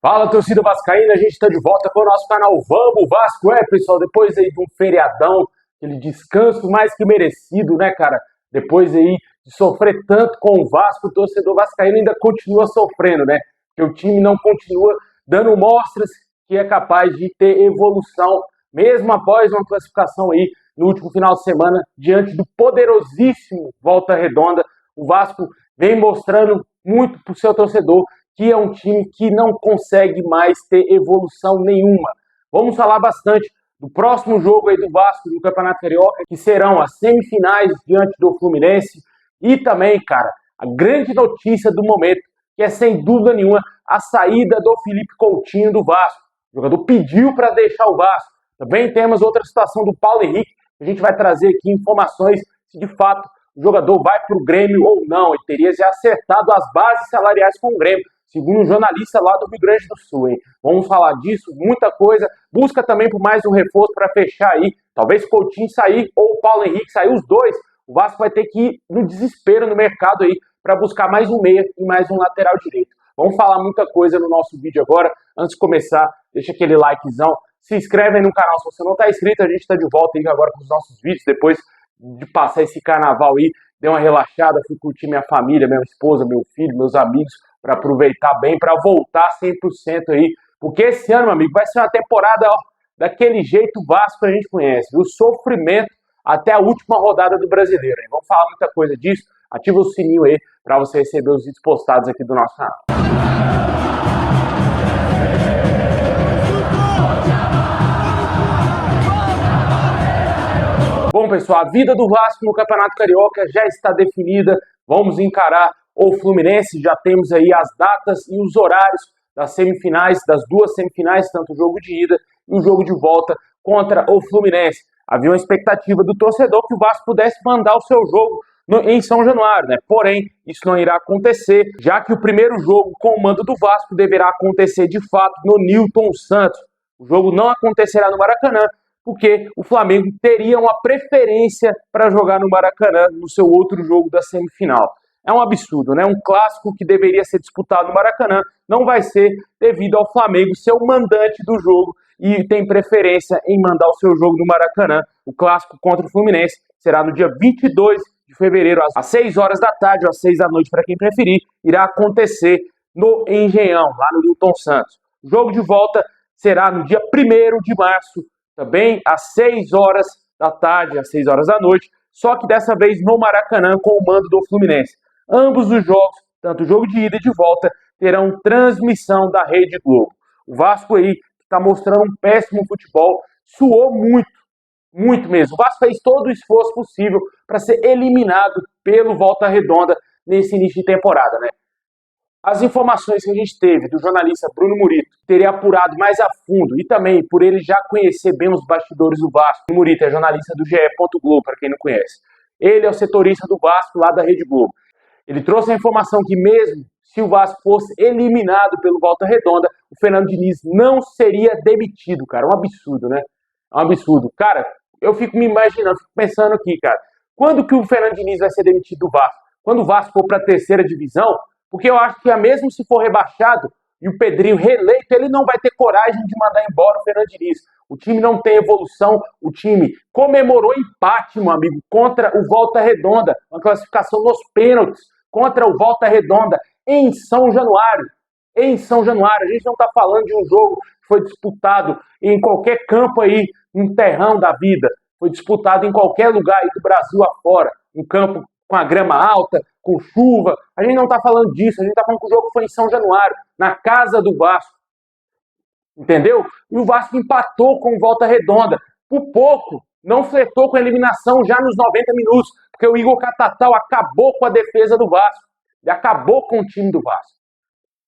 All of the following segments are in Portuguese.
Fala, torcida vascaína, a gente está de volta com o nosso canal Vamos Vasco, pessoal, depois aí de um feriadão, aquele descanso mais que merecido, né, cara? Depois aí de sofrer tanto com o Vasco, o torcedor vascaíno ainda continua sofrendo, né? Porque o time não continua dando mostras que é capaz de ter evolução, mesmo após uma classificação aí no último final de semana, diante do poderosíssimo Volta Redonda. O Vasco vem mostrando muito para o seu torcedor que é um time que não consegue mais ter evolução nenhuma. Vamos falar bastante do próximo jogo aí do Vasco no Campeonato Carioca, que serão as semifinais diante do Fluminense, e também, cara, a grande notícia do momento, que é sem dúvida nenhuma a saída do Felipe Coutinho do Vasco. O jogador pediu para deixar o Vasco. Também temos outra situação do Paulo Henrique, a gente vai trazer aqui informações se de fato o jogador vai para o Grêmio ou não. Ele teria já acertado as bases salariais com o Grêmio, segundo um jornalista lá do Rio Grande do Sul, hein? Vamos falar disso, muita coisa. Busca também por mais um reforço para fechar aí. Talvez o Coutinho sair ou o Paulo Henrique sair, os dois. O Vasco vai ter que ir no desespero no mercado aí para buscar mais um meia e mais um lateral direito. Vamos falar muita coisa no nosso vídeo agora. Antes de começar, deixa aquele likezão. Se inscreve aí no canal se você não está inscrito. A gente está de volta aí agora com os nossos vídeos. Depois de passar esse carnaval aí, dei uma relaxada, fui curtir minha família, minha esposa, meu filho, meus amigos, para aproveitar bem, para voltar 100% aí. Porque esse ano, meu amigo, vai ser uma temporada daquele jeito Vasco que a gente conhece. O sofrimento até a última rodada do Brasileiro. Hein? Vamos falar muita coisa disso. Ativa o sininho aí para você receber os vídeos postados aqui do nosso canal. Bom, pessoal, a vida do Vasco no Campeonato Carioca já está definida. Vamos encarar o Fluminense. Já temos aí as datas e os horários das semifinais, das duas semifinais, tanto o jogo de ida e o jogo de volta contra o Fluminense. Havia uma expectativa do torcedor que o Vasco pudesse mandar o seu jogo em São Januário, né? Porém, isso não irá acontecer, já que o primeiro jogo com o mando do Vasco deverá acontecer de fato no Newton Santos. O jogo não acontecerá no Maracanã, porque o Flamengo teria uma preferência para jogar no Maracanã no seu outro jogo da semifinal. É um absurdo, né? Um clássico que deveria ser disputado no Maracanã não vai ser devido ao Flamengo ser o mandante do jogo e tem preferência em mandar o seu jogo no Maracanã. O clássico contra o Fluminense será no dia 22 de fevereiro, às 6 horas da tarde, ou às 6 da noite, para quem preferir, irá acontecer no Engenhão, lá no Newton Santos. O jogo de volta será no dia 1º de março, também às 6 horas da tarde, às 6 horas da noite, só que dessa vez no Maracanã com o mando do Fluminense. Ambos os jogos, tanto o jogo de ida e de volta, terão transmissão da Rede Globo. O Vasco aí está mostrando um péssimo futebol, suou muito, muito mesmo. O Vasco fez todo o esforço possível para ser eliminado pelo Volta Redonda nesse início de temporada, né? As informações que a gente teve do jornalista Bruno Murito, teria apurado mais a fundo, e também por ele já conhecer bem os bastidores do Vasco. O Murito é jornalista do GE. Globo, para quem não conhece. Ele é o setorista do Vasco lá da Rede Globo. Ele trouxe a informação que mesmo se o Vasco fosse eliminado pelo Volta Redonda, o Fernando Diniz não seria demitido, cara. É um absurdo, né? É um absurdo. Cara, eu fico me imaginando, fico pensando aqui, cara. Quando que o Fernando Diniz vai ser demitido do Vasco? Quando o Vasco for para a 3ª divisão? Porque eu acho que mesmo se for rebaixado e o Pedrinho reeleito, ele não vai ter coragem de mandar embora o Fernando Diniz. O time não tem evolução, o time comemorou empate, meu amigo, contra o Volta Redonda, uma classificação nos pênaltis contra o Volta Redonda em São Januário. Em São Januário, a gente não está falando de um jogo que foi disputado em qualquer campo aí, um terrão da vida. Foi disputado em qualquer lugar aí do Brasil afora, um campo com a grama alta, com chuva. A gente não está falando disso, a gente está falando que o jogo foi em São Januário, na casa do Vasco. Entendeu? E o Vasco empatou com Volta Redonda. Por pouco, não flertou com a eliminação já nos 90 minutos, porque o Igor Catatal acabou com a defesa do Vasco. Ele acabou com o time do Vasco.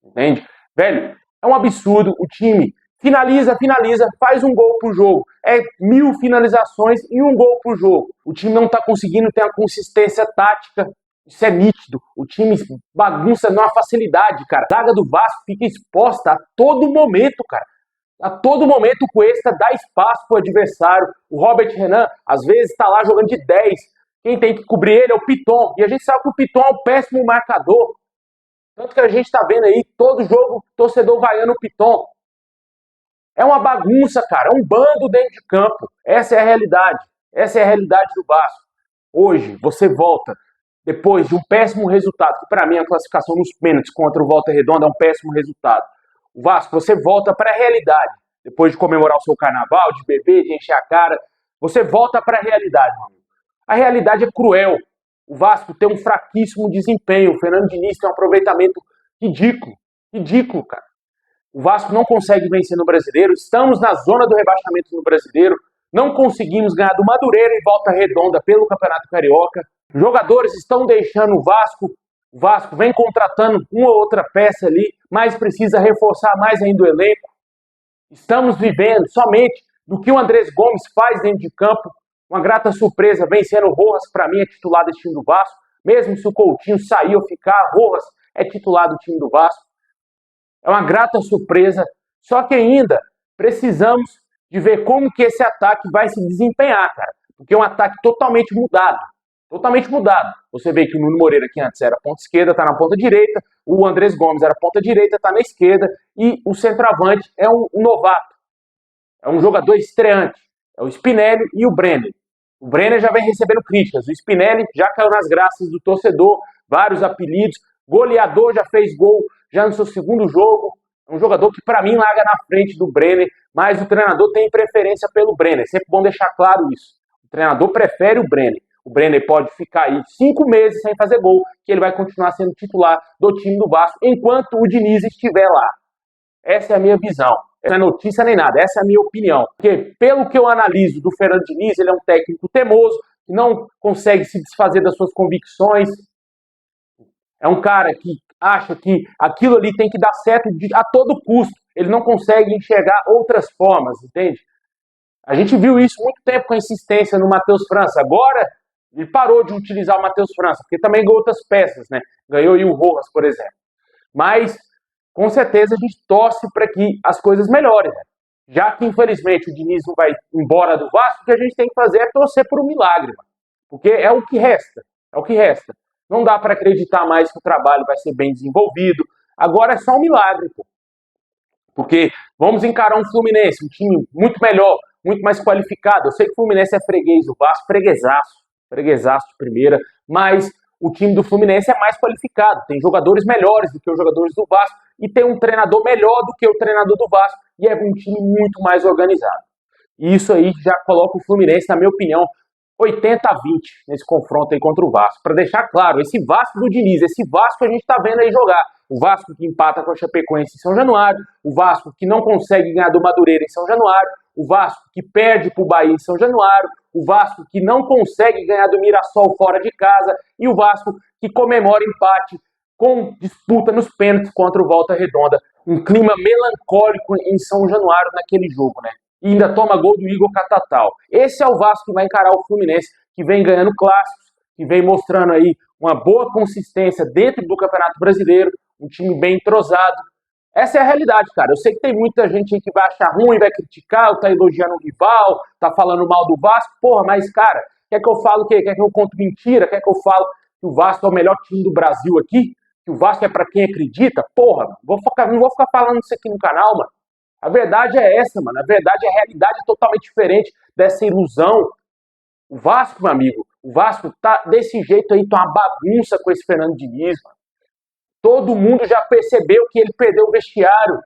Entende? Velho, é um absurdo. O time finaliza, faz um gol por jogo. É 1000 finalizações e um gol por jogo. O time não está conseguindo ter uma consistência tática. Isso é nítido. O time bagunça numa facilidade, cara. A zaga do Vasco fica exposta a todo momento, cara. A todo momento o Cuesta dá espaço pro adversário. O Robert Renan, às vezes, está lá jogando de 10. Quem tem que cobrir ele é o Piton. E a gente sabe que o Piton é um péssimo marcador. Tanto que a gente está vendo aí todo jogo torcedor vaiando o Piton. É uma bagunça, cara. É um bando dentro de campo. Essa é a realidade. Essa é a realidade do Vasco. Hoje, você volta depois de um péssimo resultado, que para mim a classificação nos pênaltis contra o Volta Redonda é um péssimo resultado. O Vasco, você volta para a realidade. Depois de comemorar o seu carnaval, de beber, de encher a cara, você volta para a realidade, meu amigo. A realidade é cruel. O Vasco tem um fraquíssimo desempenho. O Fernando Diniz tem um aproveitamento ridículo. Ridículo, cara. O Vasco não consegue vencer no Brasileiro. Estamos na zona do rebaixamento no Brasileiro. Não conseguimos ganhar do Madureira em Volta Redonda pelo Campeonato Carioca. Jogadores estão deixando o Vasco. O Vasco vem contratando uma ou outra peça ali, mas precisa reforçar mais ainda o elenco. Estamos vivendo somente do que o Andrés Gomes faz dentro de campo. Uma grata surpresa, vencendo o Rojas, para mim é titular desse time do Vasco. Mesmo se o Coutinho sair ou ficar, Rojas é titular do time do Vasco. É uma grata surpresa, só que ainda precisamos de ver como que esse ataque vai se desempenhar, cara. Porque é um ataque totalmente mudado. Totalmente mudado. Você vê que o Nuno Moreira, que antes era ponta esquerda, está na ponta direita. O Andrés Gomes era ponta direita, está na esquerda. E o centroavante é um novato. É um jogador estreante. É o Spinelli e o Brenner. O Brenner já vem recebendo críticas. O Spinelli já caiu nas graças do torcedor. Vários apelidos. Goleador, já fez gol já no seu segundo jogo. É um jogador que, para mim, larga na frente do Brenner. Mas o treinador tem preferência pelo Brenner. Sempre bom deixar claro isso. O treinador prefere o Brenner. O Brenner pode ficar aí 5 meses sem fazer gol, que ele vai continuar sendo titular do time do Vasco, enquanto o Diniz estiver lá. Essa é a minha visão. Não é notícia nem nada, essa é a minha opinião. Porque, pelo que eu analiso do Fernando Diniz, ele é um técnico teimoso, que não consegue se desfazer das suas convicções. É um cara que acha que aquilo ali tem que dar certo a todo custo. Ele não consegue enxergar outras formas, entende? A gente viu isso muito tempo com a insistência no Matheus França. Agora, ele parou de utilizar o Matheus França, porque também ganhou outras peças, né? Ganhou aí o Rojas, por exemplo. Mas, com certeza, a gente torce para que as coisas melhorem, né? Já que, infelizmente, o Diniz não vai embora do Vasco, o que a gente tem que fazer é torcer por um milagre, mano. Porque é o que resta. É o que resta. Não dá para acreditar mais que o trabalho vai ser bem desenvolvido. Agora é só um milagre, pô. Porque vamos encarar um Fluminense, um time muito melhor, muito mais qualificado. Eu sei que o Fluminense é freguês do Vasco, freguesaço de primeira, mas o time do Fluminense é mais qualificado, tem jogadores melhores do que os jogadores do Vasco e tem um treinador melhor do que o treinador do Vasco e é um time muito mais organizado. E isso aí já coloca o Fluminense, na minha opinião, 80-20 nesse confronto aí contra o Vasco. Para deixar claro, esse Vasco do Diniz, esse Vasco que a gente está vendo aí jogar. O Vasco que empata com a Chapecoense em São Januário, o Vasco que não consegue ganhar do Madureira em São Januário, o Vasco que perde para o Bahia em São Januário, o Vasco que não consegue ganhar do Mirassol fora de casa e o Vasco que comemora empate com disputa nos pênaltis contra o Volta Redonda. Um clima melancólico em São Januário naquele jogo, né? E ainda toma gol do Igor Catatal. Esse é o Vasco que vai encarar o Fluminense, que vem ganhando clássicos, que vem mostrando aí uma boa consistência dentro do Campeonato Brasileiro, um time bem entrosado. Essa é a realidade, cara. Eu sei que tem muita gente aí que vai achar ruim, vai criticar, tá elogiando o rival, tá falando mal do Vasco. Porra, mas, cara, quer que eu falo o quê? Quer que eu conto mentira? Quer que eu falo que o Vasco é o melhor time do Brasil aqui? Que o Vasco é pra quem acredita? Porra, não vou ficar falando isso aqui no canal, mano. A verdade é essa, mano. A verdade é a realidade totalmente diferente dessa ilusão. O Vasco, meu amigo, o Vasco tá desse jeito aí, tá uma bagunça com esse Fernando Diniz, mano. Todo mundo já percebeu que ele perdeu o vestiário.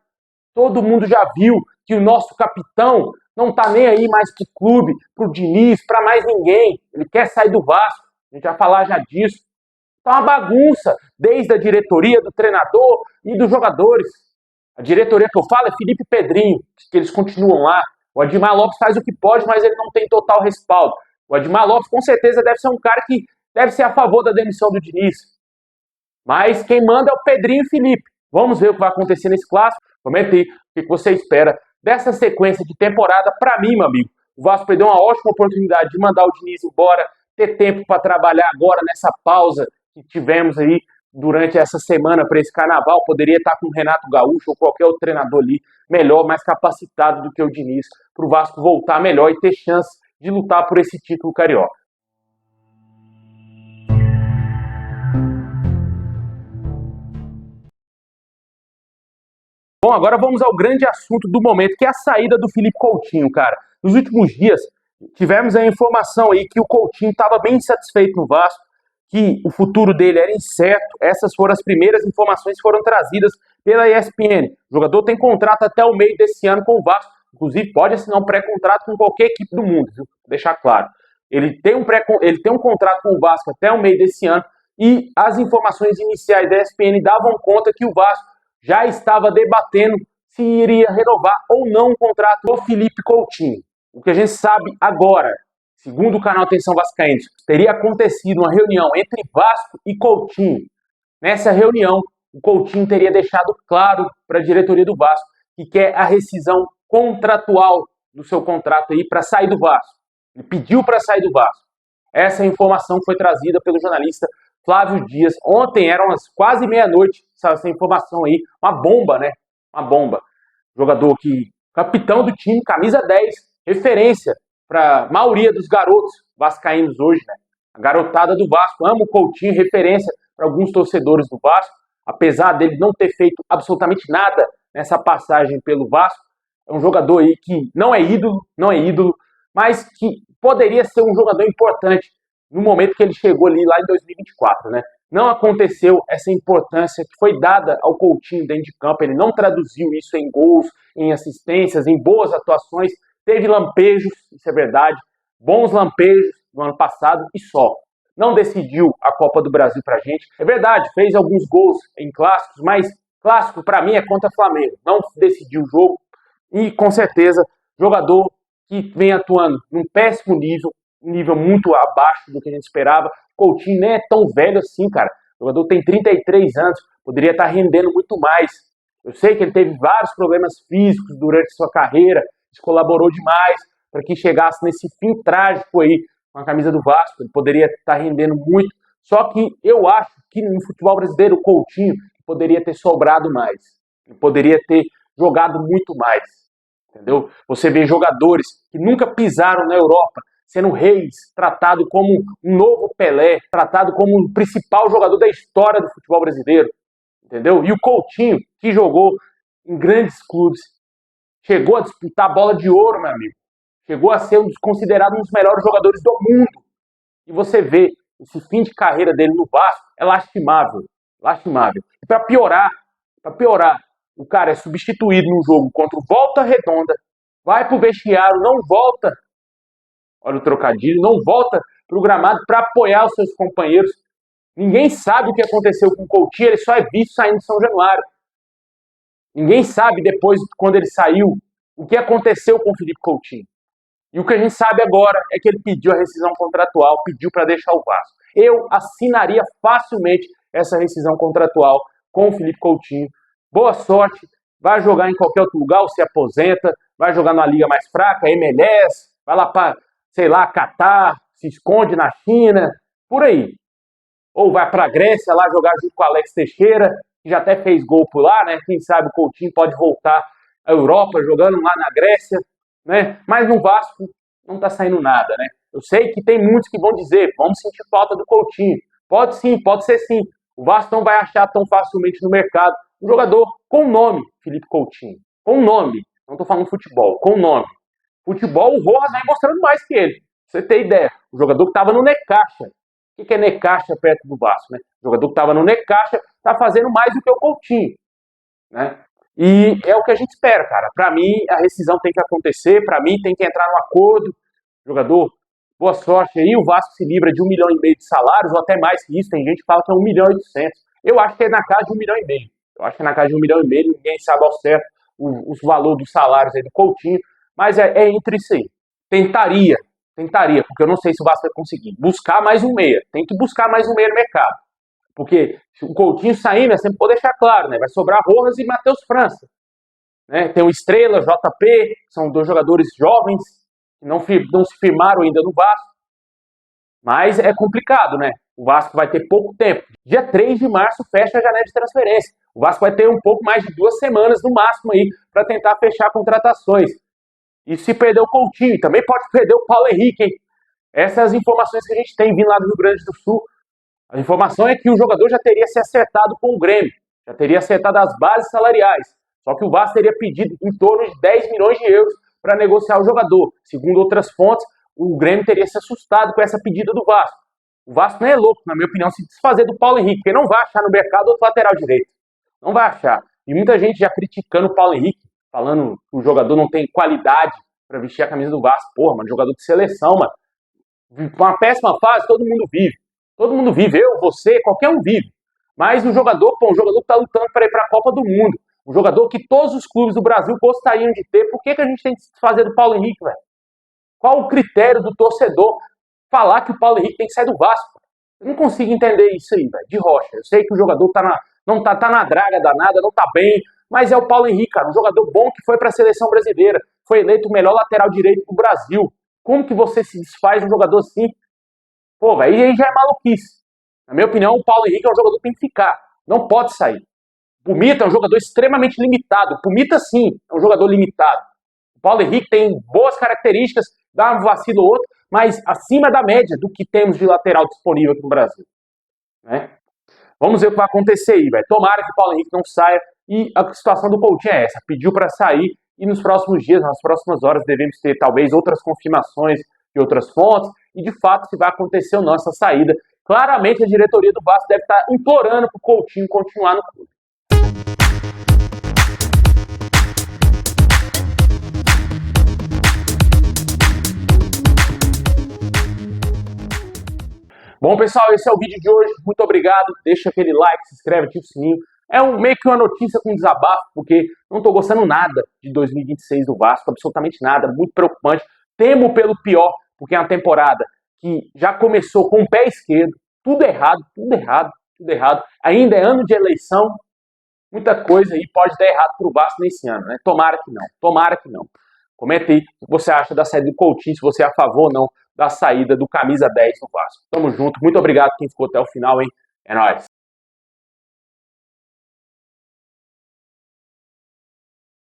Todo mundo já viu que o nosso capitão não tá nem aí mais pro clube, pro Diniz, pra mais ninguém. Ele quer sair do Vasco. A gente vai falar já disso. Tá uma bagunça, desde a diretoria, do treinador e dos jogadores. A diretoria que eu falo é Felipe Pedrinho, que eles continuam lá. O Admar Lopes faz o que pode, mas ele não tem total respaldo. O Admar Lopes, com certeza, deve ser um cara que deve ser a favor da demissão do Diniz. Mas quem manda é o Pedrinho e o Felipe. Vamos ver o que vai acontecer nesse clássico. Comenta aí o que você espera dessa sequência de temporada. Para mim, meu amigo, o Vasco perdeu uma ótima oportunidade de mandar o Diniz embora, ter tempo para trabalhar agora nessa pausa que tivemos aí durante essa semana para esse carnaval. Poderia estar com o Renato Gaúcho ou qualquer outro treinador ali melhor, mais capacitado do que o Diniz, para o Vasco voltar melhor e ter chance de lutar por esse título carioca. Bom, agora vamos ao grande assunto do momento, que é a saída do Philippe Coutinho, cara. Nos últimos dias, tivemos a informação aí que o Coutinho estava bem insatisfeito no Vasco, que o futuro dele era incerto. Essas foram as primeiras informações que foram trazidas pela ESPN. O jogador tem contrato até o meio desse ano com o Vasco, inclusive pode assinar um pré-contrato com qualquer equipe do mundo, viu? Vou deixar claro. Ele tem um contrato com o Vasco até o meio desse ano, e as informações iniciais da ESPN davam conta que o Vasco já estava debatendo se iria renovar ou não o contrato do Philippe Coutinho. O que a gente sabe agora, segundo o canal Atenção Vascaínos, teria acontecido uma reunião entre Vasco e Coutinho. Nessa reunião, o Coutinho teria deixado claro para a diretoria do Vasco que quer a rescisão contratual do seu contrato aí para sair do Vasco. Ele pediu para sair do Vasco. Essa informação foi trazida pelo jornalista Flávio Dias. Ontem eram as quase meia-noite, essa informação aí, uma bomba, né? Uma bomba. Jogador que, capitão do time, camisa 10, referência para a maioria dos garotos vascaínos hoje, né? A garotada do Vasco ama o Coutinho, referência para alguns torcedores do Vasco, apesar dele não ter feito absolutamente nada nessa passagem pelo Vasco. É um jogador aí que não é ídolo, mas que poderia ser um jogador importante no momento que ele chegou ali lá em 2024, né? Não aconteceu essa importância que foi dada ao Coutinho dentro de campo, ele não traduziu isso em gols, em assistências, em boas atuações, teve lampejos, isso é verdade, bons lampejos no ano passado e só. Não decidiu a Copa do Brasil pra gente, é verdade, fez alguns gols em clássicos, mas clássico pra mim é contra Flamengo, não decidiu o jogo e com certeza jogador que vem atuando num péssimo nível, um nível muito abaixo do que a gente esperava. Coutinho nem é tão velho assim, cara. O jogador tem 33 anos, poderia estar rendendo muito mais. Eu sei que ele teve vários problemas físicos durante sua carreira, isso colaborou demais para que chegasse nesse fim trágico aí com a camisa do Vasco. Ele poderia estar rendendo muito. Só que eu acho que no futebol brasileiro o Coutinho poderia ter sobrado mais. Ele poderia ter jogado muito mais. Entendeu? Você vê jogadores que nunca pisaram na Europa, sendo reis, tratado como um novo Pelé, tratado como o principal jogador da história do futebol brasileiro, entendeu? E o Coutinho, que jogou em grandes clubes, chegou a disputar a bola de ouro, meu amigo, chegou a ser considerado um dos melhores jogadores do mundo. E você vê esse fim de carreira dele no Vasco, é lastimável, lastimável. E para piorar, o cara é substituído num jogo contra o Volta Redonda, vai pro vestiário, não volta, olha o trocadilho, não volta pro gramado para apoiar os seus companheiros. Ninguém sabe o que aconteceu com o Coutinho, ele só é visto saindo de São Januário. Ninguém sabe depois, quando ele saiu, o que aconteceu com o Philippe Coutinho. E o que a gente sabe agora é que ele pediu a rescisão contratual, pediu para deixar o Vasco. Eu assinaria facilmente essa rescisão contratual com o Philippe Coutinho. Boa sorte, vai jogar em qualquer outro lugar ou se aposenta, vai jogar numa liga mais fraca, MLS, vai lá para, sei lá, Catar, se esconde na China, por aí. Ou vai para a Grécia lá jogar junto com o Alex Teixeira, que já até fez gol por lá, né? Quem sabe o Coutinho pode voltar à Europa jogando lá na Grécia, né? Mas no Vasco não tá saindo nada, né? Eu sei que tem muitos que vão dizer, vamos sentir falta do Coutinho. Pode sim, pode ser sim. O Vasco não vai achar tão facilmente no mercado um jogador com nome, Philippe Coutinho. Com nome. Não tô falando futebol, com nome. Futebol, o Rojas vem mostrando mais que ele. Pra você ter ideia, o jogador que estava no Necaxa. O que é Necaxa perto do Vasco, né? O jogador que estava no Necaxa está fazendo mais do que o Coutinho, né? E é o que a gente espera, cara. Para mim, a rescisão tem que acontecer, para mim tem que entrar no acordo. Jogador, boa sorte aí, o Vasco se livra de 1,5 milhão de salários, ou até mais que isso, tem gente que fala que é 1,8 milhão. Eu acho que é na casa de 1,5 milhão. Eu acho que é na casa de 1,5 milhão, ninguém sabe ao certo os valores dos salários aí do Coutinho, mas é entre isso aí. Tentaria, porque eu não sei se o Vasco vai conseguir. Buscar mais um meia, tem que buscar mais um meia no mercado. Porque o Coutinho saindo, é sempre por deixar claro, né? Vai sobrar Rojas e Matheus França. Né? Tem o Estrela, JP, são dois jogadores jovens, que não se firmaram ainda no Vasco. Mas é complicado, né? O Vasco vai ter pouco tempo. Dia 3 de março fecha a janela de transferência. O Vasco vai ter um pouco mais de 2 semanas no máximo aí para tentar fechar contratações. E se perder o Coutinho, também pode perder o Paulo Henrique, hein? Essas são as informações que a gente tem vindo lá do Rio Grande do Sul. A informação é que o jogador já teria se acertado com o Grêmio, já teria acertado as bases salariais. Só que o Vasco teria pedido em torno de 10 milhões de euros para negociar o jogador. Segundo outras fontes, o Grêmio teria se assustado com essa pedida do Vasco. O Vasco não é louco, na minha opinião, se desfazer do Paulo Henrique, porque não vai achar no mercado outro lateral direito. Não vai achar. E muita gente já criticando o Paulo Henrique, falando que o jogador não tem qualidade para vestir a camisa do Vasco. Porra, mano, jogador de seleção, mano. Com uma péssima fase, todo mundo vive. Todo mundo vive, eu, você, qualquer um vive. Mas o jogador, pô, um jogador que tá lutando para ir para a Copa do Mundo. Um jogador que todos os clubes do Brasil gostariam de ter. Por que a gente tem que se desfazer do Paulo Henrique, velho? Qual o critério do torcedor falar que o Paulo Henrique tem que sair do Vasco? Eu não consigo entender isso aí, velho, de rocha. Eu sei que o jogador não tá na draga danada, não tá bem, mas é o Paulo Henrique, cara, um jogador bom que foi para a seleção brasileira, foi eleito o melhor lateral direito do Brasil. Como que você se desfaz de um jogador assim? Pô, velho, aí já é maluquice. Na minha opinião, o Paulo Henrique é um jogador que tem que ficar, não pode sair. O Pumita é um jogador extremamente limitado. O Pumita, sim, é um jogador limitado. O Paulo Henrique tem boas características, dá um vacilo ou outro, mas acima da média do que temos de lateral disponível aqui no Brasil. Né? Vamos ver o que vai acontecer aí, velho. Tomara que o Paulo Henrique não saia. E a situação do Coutinho é essa. Pediu para sair e nos próximos dias, nas próximas horas, devemos ter talvez outras confirmações de outras fontes e de fato se vai acontecer ou não essa saída. Claramente a diretoria do Vasco deve estar implorando para o Coutinho continuar no clube. Bom, pessoal, esse é o vídeo de hoje. Muito obrigado. Deixa aquele like, se inscreve, ativa o sininho. É meio que uma notícia com desabafo, porque não estou gostando nada de 2026 do Vasco, absolutamente nada, muito preocupante. Temo pelo pior, porque é uma temporada que já começou com o pé esquerdo, tudo errado, tudo errado, tudo errado. Ainda é ano de eleição, muita coisa aí pode dar errado para o Vasco nesse ano, né? Tomara que não, tomara que não. Comenta aí o que você acha da saída do Coutinho, se você é a favor ou não da saída do camisa 10 do Vasco. Tamo junto, muito obrigado quem ficou até o final, hein? É nóis.